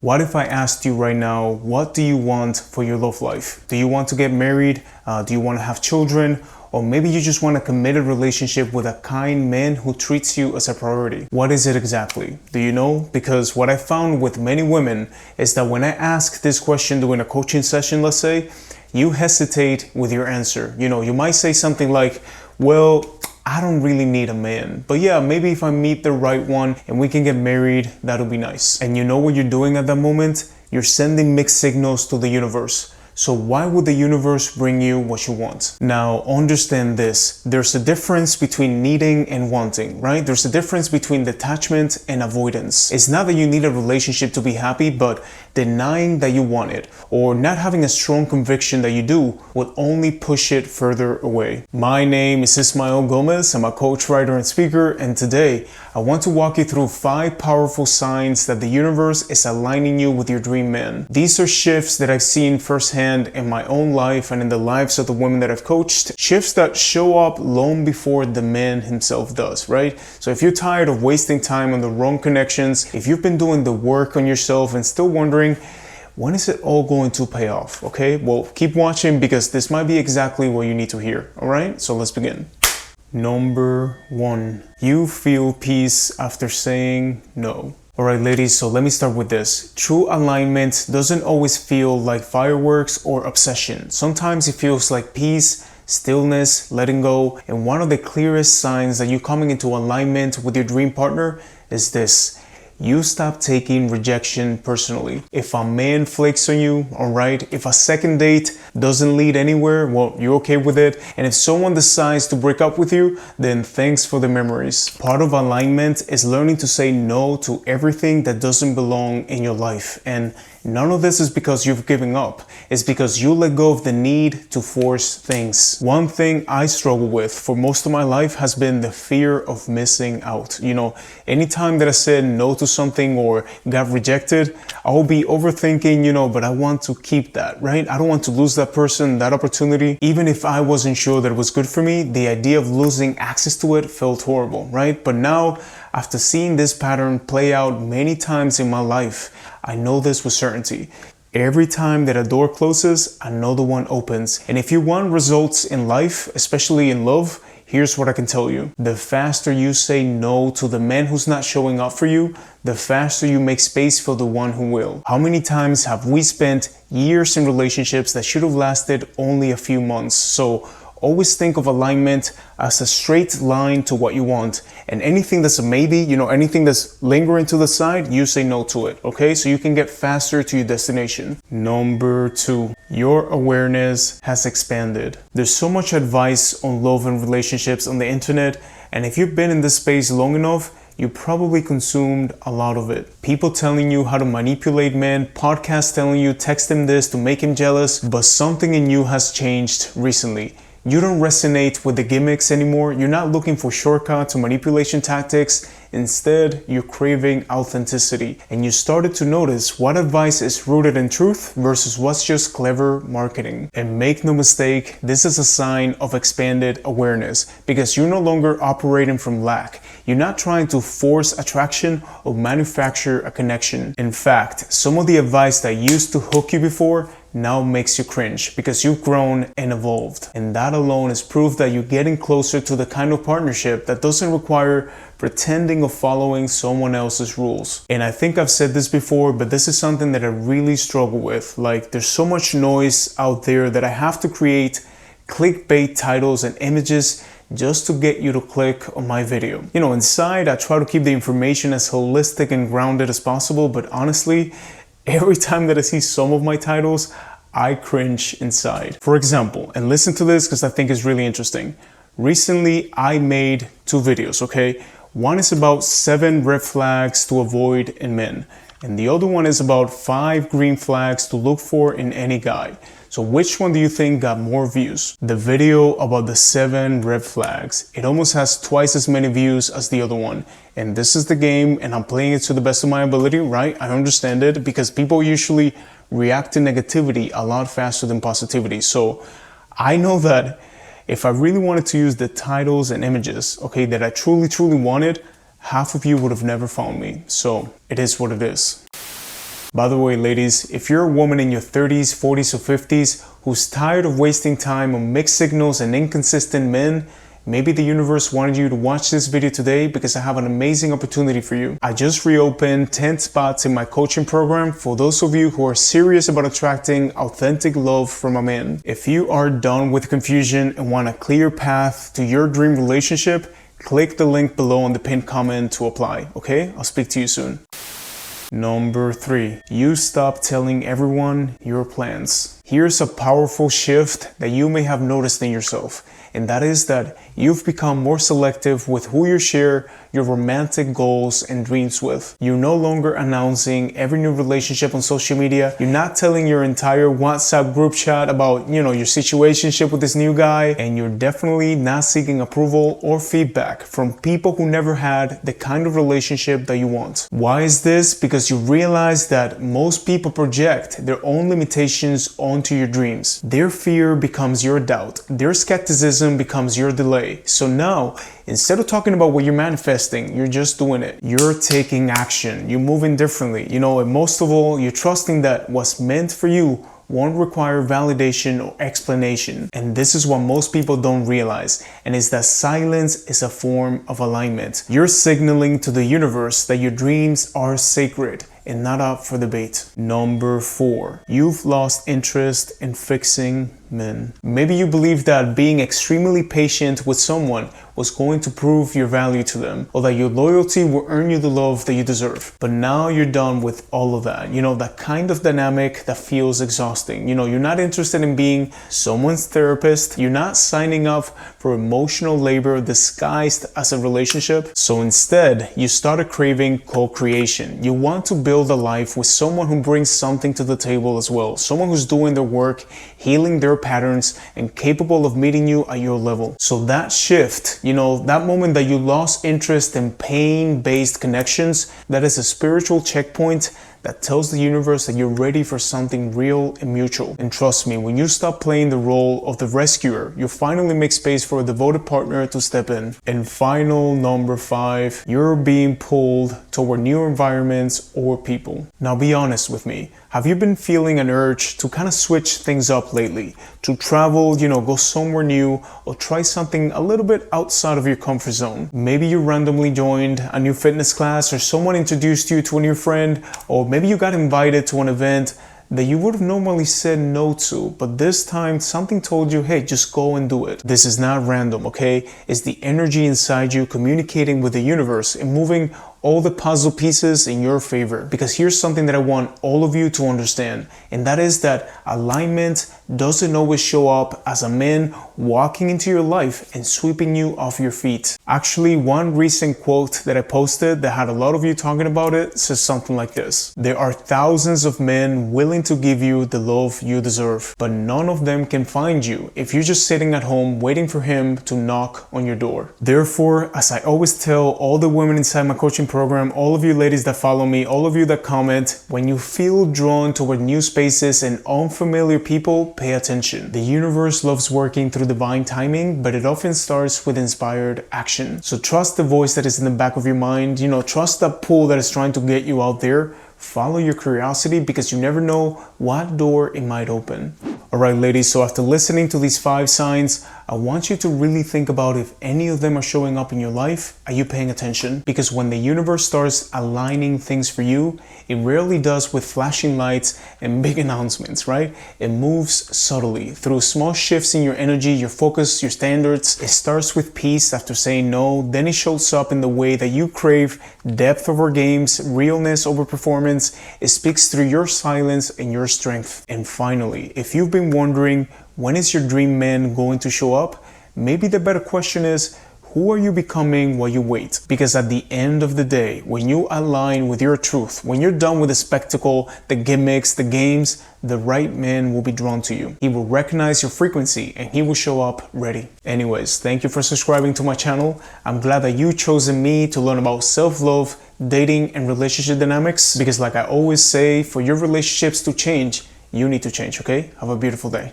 What if I asked you right now, what do you want for your love life? Do you want to get married? Do you want to have children? Or maybe you just want a committed relationship with a kind man who treats you as a priority. What is it exactly? Do you know? Because what I found with many women is that when I ask this question during a coaching session, let's say, you hesitate with your answer. You might say something like, well, I don't really need a man, but yeah, maybe if I meet the right one and we can get married, that'll be nice. And you know what you're doing at that moment? You're sending mixed signals to the universe. So why would the universe bring you what you want? Now, understand this. There's a difference between needing and wanting, right? There's a difference between detachment and avoidance. It's not that you need a relationship to be happy, but denying that you want it or not having a strong conviction that you do will only push it further away. My name is Ismael Gomez. I'm a coach, writer, and speaker, and today I want to walk you through 5 powerful signs that the universe is aligning you with your dream man. These are shifts that I've seen firsthand in my own life and in the lives of the women that I've coached. Shifts that show up long before the man himself does, right? So if you're tired of wasting time on the wrong connections, if you've been doing the work on yourself and still wondering, when is it all going to pay off? Okay, well, keep watching because this might be exactly what you need to hear. All right, so let's begin. Number 1, you feel peace after saying no. Alright ladies, so let me start with this. True alignment doesn't always feel like fireworks or obsession. Sometimes it feels like peace, stillness, letting go, and one of the clearest signs that you're coming into alignment with your dream partner is this. You stop taking rejection personally. If a man flakes on you, alright, if a second date doesn't lead anywhere, well, you're okay with it. And if someone decides to break up with you, then thanks for the memories. Part of alignment is learning to say no to everything that doesn't belong in your life. And none of this is because you've given up. It's because you let go of the need to force things. One thing I struggle with for most of my life has been the fear of missing out. Anytime that I said no to something or got rejected, I'll be overthinking, but I want to keep that, right? I don't want to lose that person, that opportunity. Even if I wasn't sure that it was good for me, the idea of losing access to it felt horrible, right? But now, after seeing this pattern play out many times in my life, I know this with certainty. Every time that a door closes, another one opens. And if you want results in life, especially in love, here's what I can tell you. The faster you say no to the man who's not showing up for you, the faster you make space for the one who will. How many times have we spent years in relationships that should have lasted only a few months? So always think of alignment as a straight line to what you want. And anything that's a maybe, anything that's lingering to the side, you say no to it, okay? So you can get faster to your destination. Number 2, your awareness has expanded. There's so much advice on love and relationships on the internet. And if you've been in this space long enough, you probably consumed a lot of it. People telling you how to manipulate men, podcasts telling you text him this to make him jealous, but something in you has changed recently. You don't resonate with the gimmicks anymore. You're not looking for shortcuts or manipulation tactics. Instead, you're craving authenticity. And you started to notice what advice is rooted in truth versus what's just clever marketing. And make no mistake, this is a sign of expanded awareness because you're no longer operating from lack. You're not trying to force attraction or manufacture a connection. In fact, some of the advice that used to hook you before now makes you cringe because you've grown and evolved. And that alone is proof that you're getting closer to the kind of partnership that doesn't require pretending or following someone else's rules. And I think I've said this before, but this is something that I really struggle with. Like, there's so much noise out there that I have to create clickbait titles and images just to get you to click on my video. Inside, I try to keep the information as holistic and grounded as possible, but honestly, every time that I see some of my titles, I cringe inside. For example, and listen to this because I think it's really interesting. Recently, I made 2 videos, okay? One is about 7 red flags to avoid in men. And the other one is about 5 green flags to look for in any guy. So which one do you think got more views? The video about the 7 red flags. It almost has twice as many views as the other one. And this is the game and I'm playing it to the best of my ability, right? I understand it because people usually react to negativity a lot faster than positivity. So I know that if I really wanted to use the titles and images, okay, that I truly wanted, half of you would have never found me. So it is what it is. By the way, ladies, if you're a woman in your 30s, 40s, or 50s who's tired of wasting time on mixed signals and inconsistent men, maybe the universe wanted you to watch this video today because I have an amazing opportunity for you. I just reopened 10 spots in my coaching program for those of you who are serious about attracting authentic love from a man. If you are done with confusion and want a clear path to your dream relationship, click the link below on the pinned comment to apply, okay? I'll speak to you soon. Number 3, you stop telling everyone your plans. Here's a powerful shift that you may have noticed in yourself, and that is that you've become more selective with who you share your romantic goals and dreams with. You're no longer announcing every new relationship on social media. You're not telling your entire WhatsApp group chat about, your situationship with this new guy, and you're definitely not seeking approval or feedback from people who never had the kind of relationship that you want. Why is this? Because you realize that most people project their own limitations onto your dreams. Their fear becomes your doubt. Their skepticism becomes your delay. So now, instead of talking about what you're manifesting, you're just doing it. You're taking action. You're moving differently. And most of all, you're trusting that what's meant for you won't require validation or explanation. And this is what most people don't realize, and is that silence is a form of alignment. You're signaling to the universe that your dreams are sacred and not up for debate. Number 4, you've lost interest in fixing men. Maybe you believe that being extremely patient with someone was going to prove your value to them, or that your loyalty will earn you the love that you deserve. But now you're done with all of that. That kind of dynamic that feels exhausting. You're not interested in being someone's therapist. You're not signing up for emotional labor disguised as a relationship. So instead, you started craving co-creation. You want to build a life with someone who brings something to the table as well. Someone who's doing their work, healing their patterns, and capable of meeting you at your level. So that shift, that moment that you lost interest in pain-based connections, that is a spiritual checkpoint that tells the universe that you're ready for something real and mutual. And trust me, when you stop playing the role of the rescuer, you'll finally make space for a devoted partner to step in. And final, number 5, you're being pulled toward new environments or people. Now be honest with me. Have you been feeling an urge to kind of switch things up lately? To travel, go somewhere new, or try something a little bit outside of your comfort zone? Maybe you randomly joined a new fitness class, or someone introduced you to a new friend, or maybe you got invited to an event that you would have normally said no to, but this time something told you, hey, just go and do it. This is not random, okay? It's the energy inside you communicating with the universe and moving all the puzzle pieces in your favor. Because here's something that I want all of you to understand, and that is that alignment doesn't always show up as a man walking into your life and sweeping you off your feet. Actually, one recent quote that I posted that had a lot of you talking about it says something like this: there are thousands of men willing to give you the love you deserve, but none of them can find you if you're just sitting at home waiting for him to knock on your door. Therefore, as I always tell all the women inside my coaching program, all of you ladies that follow me, all of you that comment, when you feel drawn toward new spaces and unfamiliar people, pay attention. The universe loves working through divine timing, but it often starts with inspired action. So trust the voice that is in the back of your mind, trust that pull that is trying to get you out there. Follow your curiosity, because you never know what door it might open. Alright ladies, so after listening to these 5 signs, I want you to really think about if any of them are showing up in your life. Are you paying attention? Because when the universe starts aligning things for you, it rarely does with flashing lights and big announcements, right? It moves subtly through small shifts in your energy, your focus, your standards. It starts with peace after saying no, then it shows up in the way that you crave depth over games, realness over performance. It speaks through your silence and your strength. And finally, if you've been wondering, when is your dream man going to show up? Maybe the better question is, who are you becoming while you wait? Because at the end of the day, when you align with your truth, when you're done with the spectacle, the gimmicks, the games, the right man will be drawn to you. He will recognize your frequency and he will show up ready. Anyways, thank you for subscribing to my channel. I'm glad that you chosen me to learn about self-love, dating, and relationship dynamics. Because like I always say, for your relationships to change, you need to change, okay? Have a beautiful day.